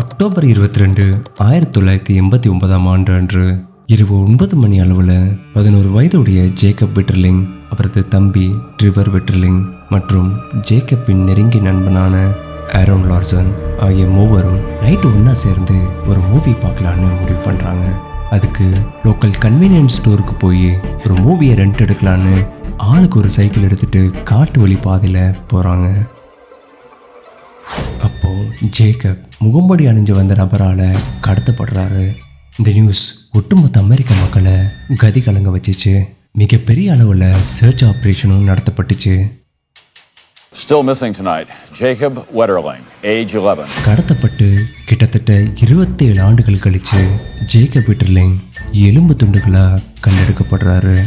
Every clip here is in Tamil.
அக்டோபர் 22, 1989 அன்று இரவு 9 மணி அளவில் 11 வயதுடைய ஜேக்கப் விட்டர்லிங், அவரது தம்பி ட்ரிவர் விட்டர்லிங் மற்றும் ஜேக்கப்பின் நெருங்கிய நண்பனான ஆரோன் லார்சன் ஆகிய மூவரும் நைட்டு ஒன்றா சேர்ந்து ஒரு மூவி பார்க்கலான்னு முடிவு பண்ணுறாங்க. அதுக்கு லோக்கல் கன்வீனியன்ஸ் ஸ்டோருக்கு போய் ஒரு மூவியை ரெண்ட் எடுக்கலான்னு ஆளுக்கு ஒரு சைக்கிள் எடுத்துகிட்டு காட்டு வழி பாதையில் போகிறாங்க. அப்போது ஜேக்கப் முகம்படி அணிஞ்சு வந்த நபரால் கடத்தப்படுறாரு. இந்த நியூஸ் ஒட்டுமொத்த அமெரிக்க மக்களை கதி கலங்க வச்சிச்சு. மிகப்பெரிய அளவில் search ஆப்ரேஷனும் நடத்தப்பட்டுச்சு. Still missing tonight, Jacob Wetterling, age 11. கடத்தப்பட்டு கிட்டத்தட்ட 27 ஆண்டுகள் கழிச்சு ஜேக்கப் விட்டர்லிங் எலும்பு துண்டுகளாக கண்டெடுக்கப்படுறாரு.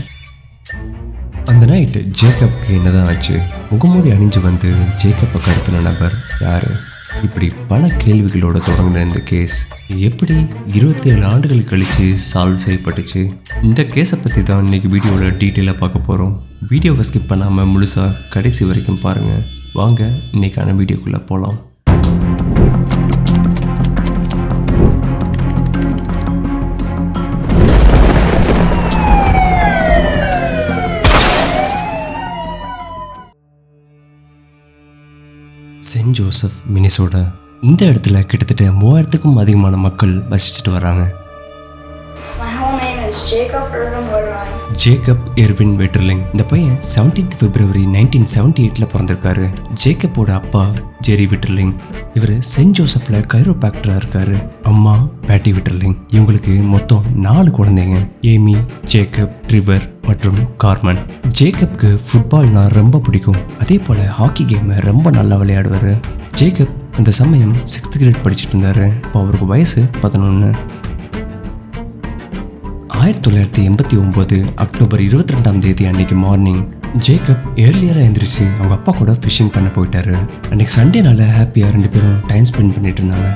அந்த நைட்டு ஜேக்கப்க்கு என்னதான் ஆச்சு? முகமூடி அணிஞ்சு வந்து ஜேக்கப்பை கடத்தின நபர் யாரு? இப்படி பல கேள்விகளோட தொடங்கின இந்த கேஸ் எப்படி 27 ஆண்டுகள் கழிச்சு சால்வ் செய்யப்பட்டுச்சு? இந்த கேஸை பற்றி தான் இன்னைக்கு வீடியோவில் டீட்டெயிலாக பார்க்க போகிறோம். வீடியோவை ஸ்கிப் பண்ணாமல் முழுசாக கடைசி வரைக்கும் பாருங்கள். வாங்க இன்னைக்கான வீடியோக்குள்ளே போகலாம். Saint Joseph, Minnesota. இந்த இடத்துல கிட்டத்தட்ட 3000க்கும் அதிகமான மக்கள் வசிச்சுட்டு வராங்க. Jacob Erwin Wetterling. இந்த பையன் 17 பிப்ரவரி 1978 பிறந்திருக்காரு. ஜேக்கப்போட அப்பா ஜெரி விட்டர்லிங். இவர் சென்ட் ஜோசப்ல கைரோபாக்டரா இருக்காரு. அம்மா பேட்டி விட்டர்லிங். இவங்களுக்கு மொத்தம் 4 குழந்தைங்க: ஏமி, ஜேக்கப், ட்ரிவர் மற்றும் கார்மன். ஜேக்கப்க்கு ஃபுட்பால்னா ரொம்ப பிடிக்கும். அதே போல ஹாக்கி கேமை ரொம்ப நல்லா விளையாடுவார். ஜேக்கப் அந்த சமயம் 6th கிரேட் படிச்சுட்டு இருந்தாரு. இப்போ அவருக்கு வயசு 11. 1989 அக்டோபர் 22 அன்னைக்கு மார்னிங் ஜேக்கப் ஏர்லியராக எழுந்திரிச்சு அவங்க அப்பா கூட ஃபிஷிங் பண்ண போயிட்டாரு. அன்னைக்கு சண்டேனால ஹாப்பியாக 2 பேரும் டைம் ஸ்பெண்ட் பண்ணிட்டு இருந்தாங்க.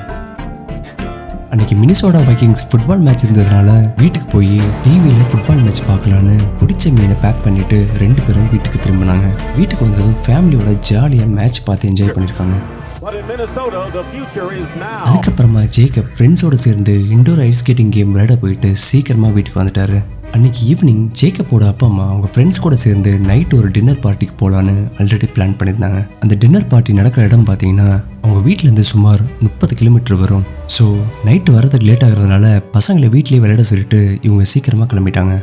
அன்னைக்கு மினிசோடா வைக்கிங்ஸ் ஃபுட்பால் மேட்ச் இருந்ததுனால வீட்டுக்கு போய் டிவியில் ஃபுட்பால் மேட்ச் பார்க்கலான்னு பிடிச்ச மீனை பேக் பண்ணிட்டு 2 பேரும் வீட்டுக்கு திரும்பினாங்க. வீட்டுக்கு வந்ததும் ஃபேமிலியோட ஜாலியாக மேட்ச் பார்த்து என்ஜாய் பண்ணியிருக்காங்க. அதுக்கப்புறமா ஜேக்கப் ஃப்ரெண்ட்ஸோட சேர்ந்து இண்டோர் ஐஸ் ஸ்கேட்டிங் கேம் விளையாட போயிட்டு சீக்கிரமாக வீட்டுக்கு வந்துட்டாரு. அன்னைக்கு ஈவினிங் ஜேக்கப்போட அப்பா அம்மா அவங்க ஃப்ரெண்ட்ஸ் கூட சேர்ந்து நைட் ஒரு டின்னர் பார்ட்டிக்கு போகலான்னு ஆல்ரெடி பிளான் பண்ணியிருந்தாங்க. அந்த டின்னர் பார்ட்டி நடக்கிற இடம் பார்த்தீங்கன்னா அவங்க வீட்டிலேருந்து சுமார் 30 கிலோமீட்டர் வரும். ஸோ நைட்டு வரதுக்கு லேட் ஆகிறதுனால பசங்களை வீட்லேயே விளையாட சொல்லிட்டு இவங்க சீக்கிரமாக கிளம்பிட்டாங்க.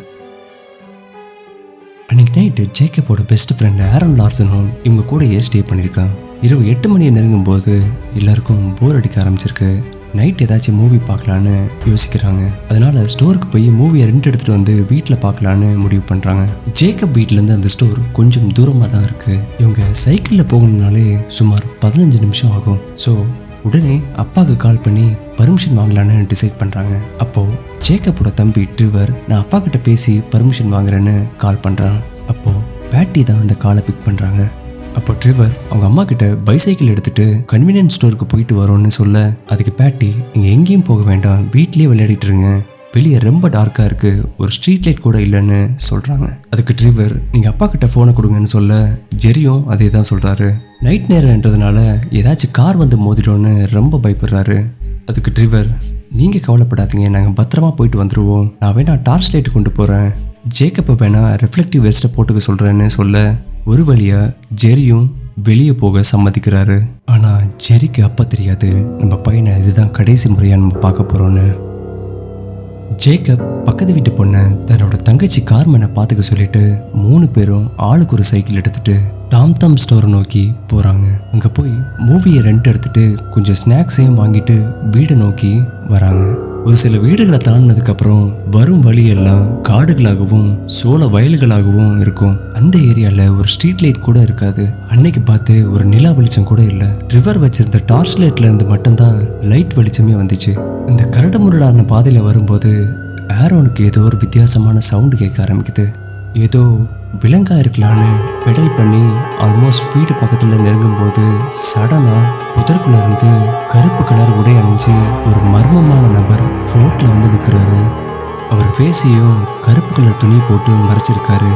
அன்னைக்கு நைட்டு ஜேக்கப்போட பெஸ்ட் ஃப்ரெண்ட் ஆரோன் லார்சனும் இவங்க கூடயே ஸ்டே பண்ணியிருக்கான். இரவு 8 மணியை நெருங்கும் போது எல்லாருக்கும் போர் அடிக்க ஆரம்பிச்சிருக்கு. நைட் ஏதாச்சும் மூவி பார்க்கலான்னு யோசிக்கிறாங்க. அதனால ஸ்டோருக்கு போய் மூவியை ரெண்ட் எடுத்துகிட்டு வந்து வீட்டில் பார்க்கலான்னு முடிவு பண்ணுறாங்க. ஜேக்கப் வீட்டிலேருந்து அந்த ஸ்டோர் கொஞ்சம் தூரமாக தான் இருக்குது. இவங்க சைக்கிளில் போகணும்னாலே சுமார் 15 நிமிஷம் ஆகும். ஸோ உடனே அப்பாவுக்கு கால் பண்ணி பர்மிஷன் வாங்கலான்னு டிசைட் பண்ணுறாங்க. அப்போது ஜேக்கப்போட தம்பி ட்ரிவர், நான் அப்பா கிட்ட பேசி பர்மிஷன் வாங்குறேன்னு கால் பண்ணுறான். அப்போது பேட்டி தான் அந்த காலை பிக் பண்ணுறாங்க. அப்போ ட்ரிவர் அவங்க அம்மா கிட்ட பைசைக்கிள் எடுத்துட்டு கன்வீனியன்ஸ் ஸ்டோருக்கு போயிட்டு வரோன்னு சொல்ல, அதுக்கு பேட்டி, நீங்கள் எங்கேயும் போக வேண்டாம், வீட்லேயே விளையாடிட்டு இருங்க, வெளியே ரொம்ப டார்க்காக இருக்குது, ஒரு ஸ்ட்ரீட் லைட் கூட இல்லைன்னு சொல்கிறாங்க. அதுக்கு ட்ரிவர், நீங்கள் அப்பா கிட்ட ஃபோனை கொடுங்கன்னு சொல்ல ஜெரியும் அதே தான் சொல்கிறாரு. நைட் நேரம்ன்றதுனால ஏதாச்சும் கார் வந்து மோதிடும்னு ரொம்ப பயப்படுறாரு. அதுக்கு ட்ரிவர், நீங்கள் கவலைப்படாதீங்க, நாங்கள் பத்திரமா போயிட்டு வந்துடுவோம், நான் வேணா டார்ச் லைட்டு கொண்டு போகிறேன், ஜேக்கப்பை வேணா ரிஃப்ளெக்டிவ் வெஸ்ட்டை போட்டுக்க சொல்கிறேன்னு சொல்ல ஒரு வழியா ஜெரியும் வெளியே போக சம்மதிக்கிறாரு. ஆனால் ஜெரிக்கு அப்போ தெரியாது நம்ம பையனை இதுதான் கடைசி முறையாக நம்ம பார்க்க போகிறோன்னு. ஜேக்கப் பக்கத்து வீட்டு பொண்ணை தன்னோட தங்கச்சி கார்மனை பார்த்துக்க சொல்லிட்டு 3 பேரும் ஆளுக்கு ஒரு சைக்கிள் எடுத்துட்டு டாம் ஸ்டோரை நோக்கி போகிறாங்க. அங்கே போய் மூவியை ரெண்ட் எடுத்துட்டு கொஞ்சம் ஸ்நாக்ஸையும் வாங்கிட்டு வீடை நோக்கி வராங்க. ஒரு சில வீடுகளை தாண்டினதுக்கப்புறம் வரும் வழியெல்லாம் காடுகளாகவும் சோள வயல்களாகவும் இருக்கும். அந்த ஏரியாவில் ஒரு ஸ்ட்ரீட் லைட் கூட இருக்காது. அன்னைக்கு பார்த்து ஒரு நிலா வெளிச்சம் கூட இல்லை. ரிவர் வச்சிருந்த டார்ச் லைட்ல இருந்து மட்டும்தான் லைட் வெளிச்சமே வந்துச்சு. அந்த கரடு முரடான பாதையில் வரும்போது ஆரோனுக்கு ஏதோ ஒரு வித்தியாசமான சவுண்டு கேட்க ஆரம்பிக்குது. ஏதோ விலங்கா இருக்கலான்னு பெடல் பண்ணி ஆல்மோஸ்ட் வீடு பக்கத்தில் நெருங்கும் போது சடனாக புதற்குள்ள இருந்து கருப்பு கலர் உடை அணிஞ்சு ஒரு மர்மமான நபர் ரோட்ல வந்து நிற்கிறாரு. அவர் ஃபேஸையும் கருப்பு கலர் துணி போட்டு மறைச்சிருக்காரு.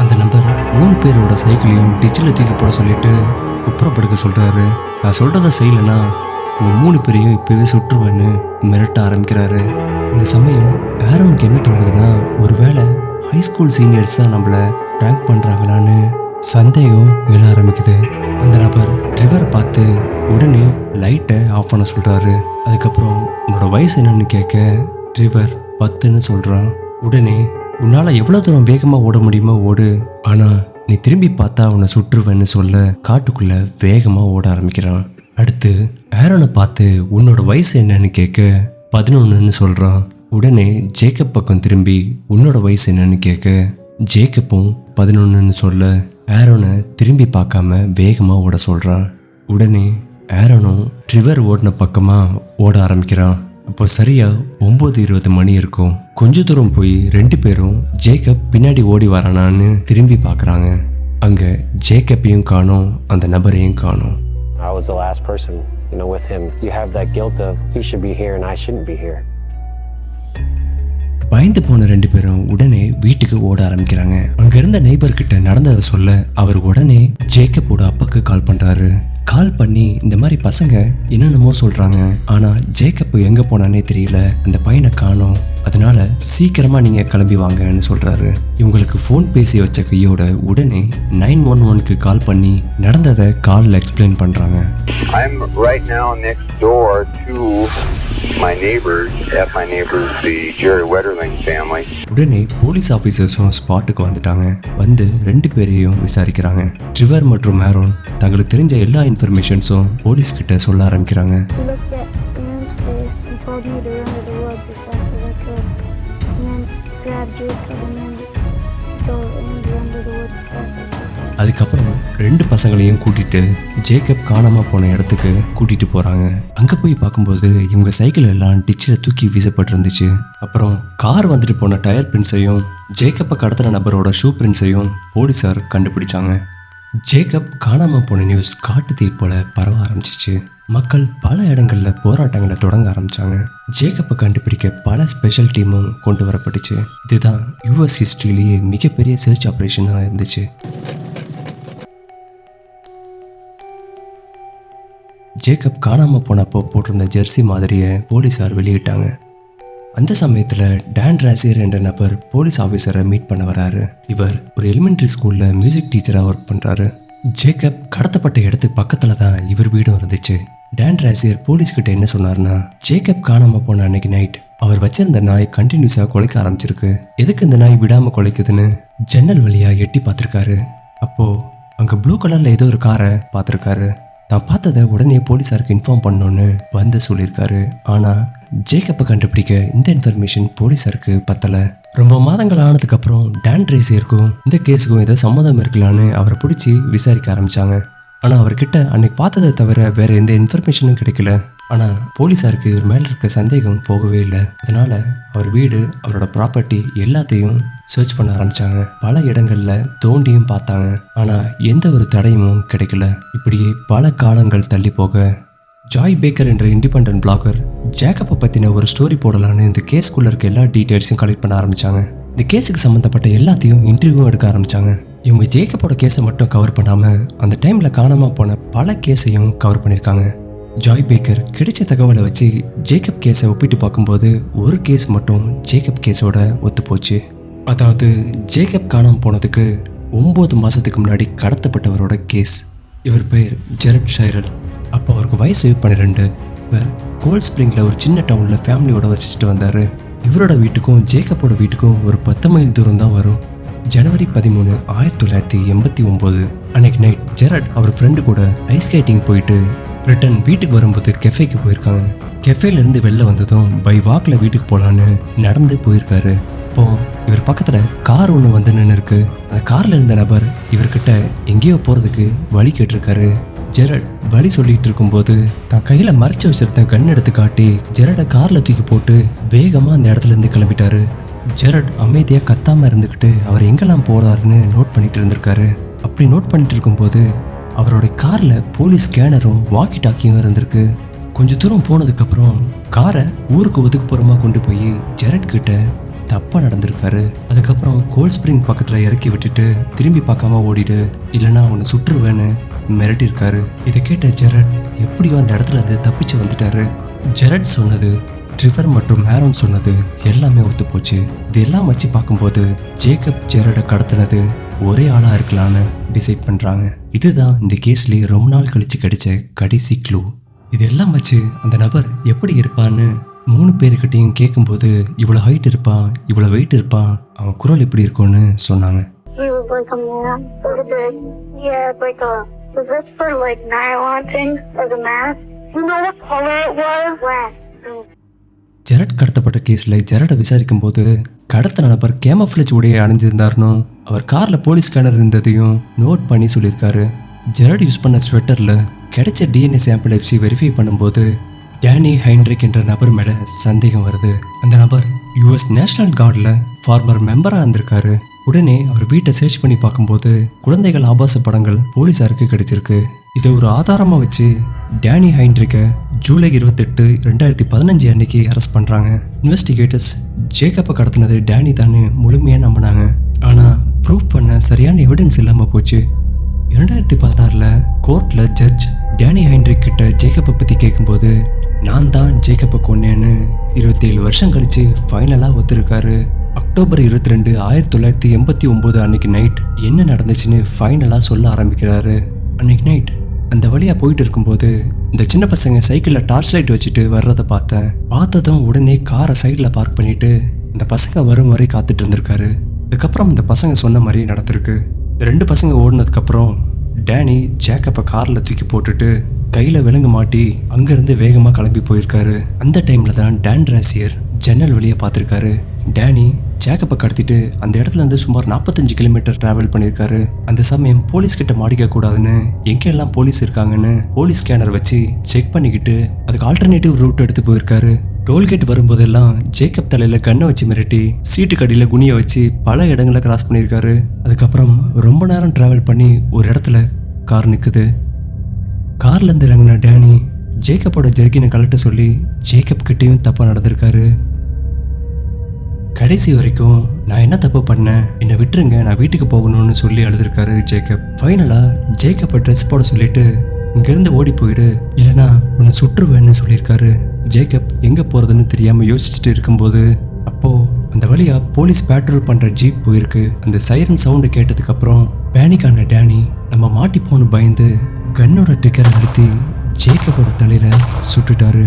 அந்த நபர் 3 பேரோட சைக்கிளையும் டிச்சில் தூக்கி போட சொல்லிட்டு குப்புறப்படுக்க சொல்கிறாரு. நான் சொல்கிறத செய்யலைன்னா உங்க 3 பேரையும் இப்பவே சுற்றுவேன்னு மிரட்ட ஆரம்பிக்கிறாரு. இந்த சமயம் ஆரோனுக்கு என்ன தோணுதுன்னா, ஒருவேளை ஹைஸ்கூல் சீனியர்ஸ் தான் நம்மளை ப்ராங்க் பண்ணுறாங்களான்னு சந்தேகம் எழ ஆரம்பிக்குது. அந்த நபர் ட்ரிவரை பார்த்து உடனே லைட்டை ஆஃப் பண்ண சொல்கிறாரு. அதுக்கப்புறம் உன்னோட வயசு என்னன்னு கேட்க ட்ரிவர் 10ன்னு சொல்கிறான். உடனே உன்னால் எவ்வளோ தூரம் வேகமாக ஓட முடியுமோ ஓடு, ஆனால் நீ திரும்பி பார்த்தா உன்னை சுற்றுவேன்னு சொல்ல காட்டுக்குள்ளே வேகமாக ஓட ஆரம்பிக்கிறான். அடுத்து ஆரோனை பார்த்து உன்னோட வயசு என்னன்னு கேட்க 11ன்னு சொல்கிறான். உடனே ஜேக்கப் பக்கம் திரும்பி உன்னோட வயசு என்னன்னு கேட்க ஜேக்கப்பும் 11ன்னு சொல்ல ஆரோனை திரும்பி பார்க்காம வேகமாக ஓட சொல்கிறான். உடனே ஆரோனும் ட்ரிவர் ஓடின பக்கமாக ஓட ஆரம்பிக்கிறான். அப்போ சரியா 9:20 மணி இருக்கும். கொஞ்ச தூரம் போய் 2 பேரும் ஜேக்கப் பின்னாடி ஓடி வரானான்னு திரும்பி பார்க்குறாங்க. அங்கே ஜேக்கப்பையும் காணோம், அந்த நபரையும் காணோம். I was the last person, with him. You have that guilt of he should be here and I shouldn't be here. பயந்து போன 2 பேரும் உடனே வீட்டுக்கு ஓட ஆரம்பிக்கிறாங்க. அங்க இருந்த நெய்பர் கிட்ட நடந்ததை சொல்ல அவர் உடனே ஜேக்கப்போட அப்பாக்கு கால் பண்றாரு. கால் பண்ணி இந்த மாதிரி பசங்க என்னென்னமோ சொல்றாங்க, ஆனா ஜேக்கப் எங்க போனானே தெரியல, அந்த பையனை காணோம், அதனால சீக்கிரமா நீங்க கிளம்பி வாங்கன்னு சொல்றாரு. இவங்களுக்கு ஃபோன் பேசி வச்ச கையோட உடனே 911க்கு கால் பண்ணி நடந்ததை கால்ல எக்ஸ்பிளைன் பண்றாங்க. I'm right now next door to my neighbors, the Jerry Wetterling family. உடனே போலீஸ் ஆபீசர்ஸும் ஸ்பாட்டுக்கு வந்துட்டாங்க. வந்து 2 பேரையும் விசாரிக்கிறாங்க. ட்ரிவர் மற்றும் ஆரோன் தங்களுக்கு தெரிஞ்ச எல்லா இன்ஃபர்மேஷன்ஸும் போலீஸ் கிட்ட சொல்ல ஆரம்பிக்கிறாங்க. அதுக்கப்புறம் 2 பசங்களையும் கூட்டிட்டு ஜேக்கப் காணாம போன இடத்துக்கு கூட்டிட்டு போறாங்க. அங்க போய் பார்க்கும்போது இவங்க சைக்கிள் எல்லாம் டிச்சில் தூக்கி வீசப்பட்டிருந்துச்சு. அப்புறம் கார் வந்துட்டு போன டயர் பிரிண்ட்ஸையும் ஜேக்கப்பை கடத்தின நபரோட ஷூ பிரிண்ட்ஸையும் போலீஸார் கண்டுபிடிச்சாங்க. ஜேக்கப் காணாம போன நியூஸ் காட்டு தீ போல பரவ ஆரம்பிச்சிச்சு. மக்கள் பல இடங்கள்ல போராட்டங்களை தொடங்க ஆரம்பிச்சாங்க. ஜேக்கப்பை கண்டுபிடிக்க பல ஸ்பெஷல் டீமும் கொண்டு வரப்பட்டுச்சு. இதுதான் யூஎஸ் ஹிஸ்டரியிலேயே மிகப்பெரிய சர்ச் ஆப்ரேஷனாக இருந்துச்சு. ஜேக்கப் காணாம போனப்போ போட்டிருந்த ஜெர்சி மாதிரியை போலீஸார் வெளியிட்டாங்க. அந்த சமயத்தில் டான் ராசியர் என்ற நபர் போலீஸ் ஆஃபீஸரை மீட் பண்ண வராரு. இவர் ஒரு எலிமெண்ட்ரி ஸ்கூலில் மியூசிக் டீச்சராக ஒர்க் பண்ணுறாரு. ஜேக்கப் கடத்தப்பட்ட இடத்துக்கு பக்கத்தில் தான் இவர் வீடும் இருந்துச்சு. டான் ராசியர் போலீஸ்கிட்ட என்ன சொன்னார்னா, ஜேக்கப் காணாமல் போன அன்னைக்கு நைட் அவர் வச்சிருந்த நாய் கண்டினியூஸாக குலைக்க ஆரம்பிச்சிருக்கு. எதுக்கு இந்த நாய் விடாமல் குலைக்குதுன்னு ஜன்னல் வழியாக எட்டி பார்த்துருக்காரு. அப்போது அங்கே ப்ளூ கலரில் ஏதோ ஒரு காரை பார்த்துருக்காரு. தான் பார்த்ததை உடனே போலீஸாருக்கு இன்ஃபார்ம் பண்ணோன்னு வந்து சொல்லியிருக்காரு. ஆனால் ஜேக்கப்பை கண்டுபிடிக்க இந்த இன்ஃபர்மேஷன் போலீஸாருக்கு பத்தலை. ரொம்ப மாதங்கள் ஆனதுக்கப்புறம் டான் ராசியருக்கும் இந்த கேஸுக்கும் ஏதோ சம்மதம் இருக்கலான்னு அவரை பிடிச்சி விசாரிக்க ஆரம்பித்தாங்க. ஆனால் அவர்கிட்ட அன்னைக்கு பார்த்ததை தவிர வேறு எந்த இன்ஃபர்மேஷனும் கிடைக்கல. ஆனால் போலீஸாருக்கு இவர் மேலே இருக்க சந்தேகம் போகவே இல்லை. அதனால் அவர் வீடு, அவரோட ப்ராப்பர்ட்டி எல்லாத்தையும் சர்ச் பண்ண ஆரம்பித்தாங்க. பல இடங்களில் தோண்டியும் பார்த்தாங்க. ஆனால் எந்த ஒரு தடையும் கிடைக்கல. இப்படியே பல காலங்கள் தள்ளி போக ஜாய் பேக்கர் என்ற இண்டிபெண்டன்ட் பிளாகர் ஜேக்கப்பை பற்றின ஒரு ஸ்டோரி போடலான்னு இந்த கேஸ்குள்ளே இருக்க எல்லா டீட்டெயில்ஸையும் கலெக்ட் பண்ண ஆரம்பித்தாங்க. இந்த கேஸுக்கு சம்மந்தப்பட்ட எல்லாத்தையும் இன்டர்வியூவும் எடுக்க ஆரம்பித்தாங்க. இவங்க ஜேக்கப்போட கேஸை மட்டும் கவர் பண்ணாமல் அந்த டைமில் காணாமல் போன பல கேஸையும் கவர் பண்ணியிருக்காங்க. ஜாய் பேக்கர் கிடைச்ச தகவலை வச்சு ஜேக்கப் கேஸை ஒப்பிட்டு பார்க்கும்போது ஒரு கேஸ் மட்டும் ஜேக்கப் கேஸோட ஒத்து போச்சு. அதாவது ஜேக்கப் காணாமல் போனதுக்கு 9 மாதத்துக்கு முன்னாடி கடத்தப்பட்டவரோட கேஸ். இவர் பேர் ஜெரட் ஷைரல். அப்போ அவருக்கு வயசு 12. இவர் கோல்ட் ஸ்ப்ரிங்கில் ஒரு சின்ன டவுனில் ஃபேமிலியோட வச்சுட்டு வந்தார். இவரோட வீட்டுக்கும் ஜேக்கப்போட வீட்டுக்கும் ஒரு 10 மைல் தூரம் தான் வரும். ஜனவரி 13, 1989 அன்னைக்கு நைட் ஜெரட் அவர் ஃப்ரெண்டு கூட ஐஸ் ஸ்கேட்டிங் போயிட்டு ரிட்டன் வீட்டுக்கு வரும்போது கெஃபேக்கு போயிருக்காங்க. கெஃபேலேருந்து வெளில வந்ததும் பை வாக்கில் வீட்டுக்கு போகலான்னு நடந்து போயிருக்காரு. அப்போ இவர் பக்கத்தில் கார் ஒன்று வந்து நின்று இருக்கு. அந்த காரில் இருந்த நபர் இவர்கிட்ட எங்கேயோ போகிறதுக்கு வழி கேட்டிருக்காரு. ஜெரட் வழி சொல்லிட்டு இருக்கும்போது தான் கையில் மறைச்சு வச்சிருந்த கன் எடுத்து காட்டி ஜெரடை காரில் தூக்கி போட்டு வேகமாக அந்த இடத்துல இருந்து கிளம்பிட்டாரு. ஜெரட் அமைதியாக கத்தாமல் இருந்துக்கிட்டு அவர் எங்கெல்லாம் போகிறாருன்னு நோட் பண்ணிட்டு இருந்திருக்காரு. அப்படி நோட் பண்ணிட்டு இருக்கும்போது அவரோட காரில் போலீஸ் ஸ்கேனரும் வாக்கி டாக்கியும் இருந்திருக்கு. கொஞ்சம் தூரம் போனதுக்கப்புறம் காரை ஊருக்கு ஒதுக்குப்புறமா கொண்டு போய் ஜெரட் கிட்ட தப்பாக நடந்திருக்காரு. அதுக்கப்புறம் கோல்ட் ஸ்ப்ரிங் பக்கத்தில் இறக்கி விட்டுட்டு திரும்பி பார்க்காம ஓடிடு, இல்லைன்னா அவனை சுற்றுவேன்னு மிரட்டியிருக்காரு. இதை கேட்ட ஜெரட் எப்படியோ அந்த இடத்துல இருந்து தப்பிச்சு வந்துட்டாரு. ஜெரட் சொன்னது, ட்ரிவர் மற்றும் ஆரோன் சொன்னது எல்லாமே ஒத்து போச்சு. இது எல்லாம் வச்சு பார்க்கும்போது ஜேக்கப் ஜெரடை கடத்தினது ஒரே ஆளா இருக்கலான்னு டிசைட் பண்றாங்க. இதுதான் இந்த கேஸ்லயே ரொம்ப நாள் கழிச்சு கிடைச்ச கடைசி க்ளூ. இதெல்லாம் வச்சு அந்த நபர் எப்படி இருப்பான்னு 3 பேருக்கிட்டையும் கேட்கும்போது இவ்வளோ ஹைட் இருப்பான், இவ்வளோ வெயிட் இருப்பான், அவன் குரல் எப்படி இருக்கும்னு சொன்னாங்க. He was like a man, sort of big. Yeah, like a, was this for like nylon thing, like a mask? You know what color it was? Black. Jared கடத்தப்பட்ட கேஸ்ல ஜெரடை விசாரிக்கும் போது கடத்தின நபர் கேமஃப்ளேஜ் உடையை அணிஞ்சிருந்தாருன்னு அவர் கார்ல போலீஸ் ஸ்கேனர் இருந்ததையும் நோட் பண்ணி சொல்லியிருக்காரு. ஜெரட் யூஸ் பண்ண ஸ்வெட்டர்ல கிடைச்ச டிஎன்ஏ சாம்பிள் எஃப்சி வெரிஃபை பண்ணும்போது டேனி ஹைன்ரிக் என்ற நபர் மேல சந்தேகம் வருது. அந்த நபர் US நேஷனல் கார்டில் ஃபார்மர் மெம்பராக இருந்திருக்காரு. உடனே அவர் வீட்டை சர்ச் பண்ணி பார்க்கும்போது குழந்தைகள் ஆபாச படங்கள் போலீஸாருக்கு கிடைச்சிருக்கு. இதை ஒரு ஆதாரமா வச்சு டேனி ஹைன்ரிக்கை ஜூலை 28, 2015 அன்னைக்கு அரெஸ்ட் பண்றாங்க. இன்வெஸ்டிகேட்டர்ஸ் ஜேக்கப்பை கடத்தினது டேனி தானே முழுமையா நம்பினாங்க. ஆனா ப்ரூவ் பண்ண சரியான எவிடன்ஸ் இல்லாம போச்சு. 2016 கோர்ட்ல ஜட்ஜ் டேனி ஹைன்ரிக் கிட்ட ஜேக்கப்பை பத்தி கேட்கும்போது நான் தான் ஜேக்கப்பை கொன்னேன்னு 27 வருஷம் கழிச்சு ஃபைனலா ஒத்துருக்காரு. அக்டோபர் 22, 1989 அன்னைக்கு நைட் என்ன நடந்துச்சுன்னு ஃபைனலாக சொல்ல ஆரம்பிக்கிறாரு. அன்னைக்கு நைட் அந்த வழியாக போயிட்டு இருக்கும்போது இந்த சின்ன பசங்க சைக்கிளில் டார்ச் லைட் வச்சுட்டு வர்றதை பார்த்ததும் உடனே காரை சைடில் பார்க் பண்ணிட்டு அந்த பசங்க வரும் வரை காத்துட்டு இருந்திருக்காரு. அதுக்கப்புறம் அந்த பசங்க சொன்ன மாதிரி நடந்திருக்கு. இந்த 2 பசங்க ஓடினதுக்கப்புறம் டேனி ஜேக்கப்பை காரில் தூக்கி போட்டுட்டு கையில் விலங்கு மாட்டி அங்கேருந்து வேகமாக கிளம்பி போயிருக்காரு. அந்த டைமில் தான் டான் ராசியர் ஜன்னல் வழியை பார்த்துருக்காரு. டேனி ஜேக்கப்பை கடத்திட்டு அந்த இடத்துல இருந்து சுமார் 45 கிலோமீட்டர் டிராவல் பண்ணியிருக்காரு. அந்த சமயம் போலீஸ் கிட்ட மாட்டிக்க கூடாதுன்னு எங்கெல்லாம் போலீஸ் இருக்காங்கன்னு போலீஸ் ஸ்கேனர் வச்சு செக் பண்ணிக்கிட்டு அதுக்கு ஆல்டர்னேட்டிவ் ரூட் எடுத்து போயிருக்காரு. டோல்கேட் வரும்போதெல்லாம் ஜேக்கப் தலையில கண்ணை வச்சு மிரட்டி சீட்டு கடியில குனிய வச்சு பல இடங்களை கிராஸ் பண்ணியிருக்காரு. அதுக்கப்புறம் ரொம்ப நேரம் டிராவல் பண்ணி ஒரு இடத்துல கார் நிற்குது. கார்ல இருந்து இறங்கின டேனி ஜேக்கப்போட ஜெர்கினை கலட்ட சொல்லி ஜேக்கப் கிட்டையும் தப்பா நடந்திருக்காரு. கடைசி வரைக்கும் நான் என்ன தப்பு பண்ணேன், என்னை விட்டுருங்க, நான் வீட்டுக்கு போகணும்னு சொல்லி அழுதுருக்காரு ஜேக்கப். ஃபைனலா ஜேக்கப்பை ட்ரெஸ் போட சொல்லிட்டு இங்கிருந்து ஓடி போயிடு, இல்லைனா உன்னை சுற்றுவேன்னு சொல்லியிருக்காரு. ஜேக்கப் எங்க போறதுன்னு தெரியாம யோசிச்சுட்டு இருக்கும்போது அப்போ அந்த வழியா போலீஸ் பேட்ரோல் பண்ற ஜீப் போயிருக்கு. அந்த சைரன் சவுண்டு கேட்டதுக்கு அப்புறம் பேனிக்கான டேனி நம்ம மாட்டிப்போன்னு பயந்து கன்னோட ட்ரிக்கரை அழுத்தி ஜேக்கப்போட தலையில சுட்டுட்டாரு.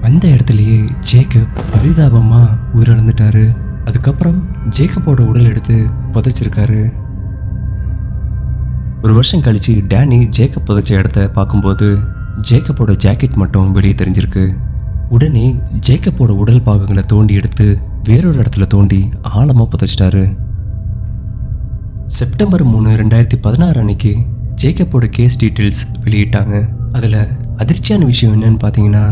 அந்த இடத்துலயே ஜேக்கப் பரிதாபமா உயிரிழந்துட்டாரு. அதுக்கப்புறம் ஜேக்கப்போட உடல் எடுத்து புதைச்சிருக்காரு. 1 வருஷம் கழிச்சு டேனி ஜேக்கப் புதைச்ச இடத்த பார்க்கும்போது ஜேக்கப்போட ஜாக்கெட் மட்டும் வெளியே தெரிஞ்சிருக்கு. உடனே ஜேக்கப்போட உடல் பாகங்களை தோண்டி எடுத்து வேறொரு இடத்துல தோண்டி ஆழமா புதைச்சிட்டாரு. செப்டம்பர் 3, 2016 அன்னைக்கு ஜேக்கப்போட கேஸ் டீட்டெயில்ஸ் வெளியிட்டாங்க. அதில் அதிர்ச்சியான விஷயம் என்னன்னு பார்த்தீங்கன்னா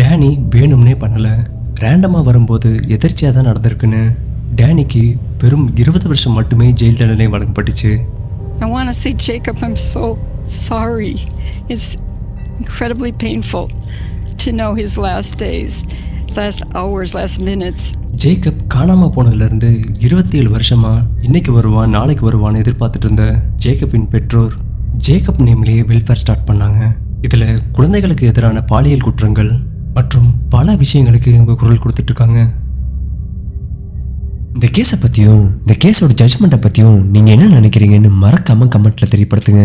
டேனி வேணும்னே பண்ணலை, ரேண்டமாக வரும்போது எதிர்ச்சியாக தான் நடந்திருக்குன்னு டேனிக்கு வெறும் 20 வருஷம் மட்டுமே ஜெயில் தண்டனை வழங்கப்பட்டுச்சு. I want to say, Jacob, I'm so sorry. It's incredibly painful to know his last days, last hours, last minutes. Jacob காணாமல் போனதுலேருந்து 27 வருஷமா இன்னைக்கு வருவான் நாளைக்கு வருவான்னு எதிர்பார்த்துட்டு இருந்த ஜேக்கப்பின் பெற்றோர் ஜேக்கப் நேம்லேயே வெல்ஃபேர் ஸ்டார்ட் பண்ணாங்க. இதில் குழந்தைகளுக்கு எதிரான பாலியல் குற்றங்கள் மற்றும் பல விஷயங்களுக்கு இவங்க குரல் கொடுத்துட்டு இருக்காங்க. இந்த கேஸை பற்றியும் இந்த கேஸோட ஜட்ஜ்மெண்ட்டை பற்றியும் நீங்கள் என்ன நினைக்கிறீங்கன்னு மறக்காமல் கமெண்ட்டில் தெரியப்படுத்துங்க.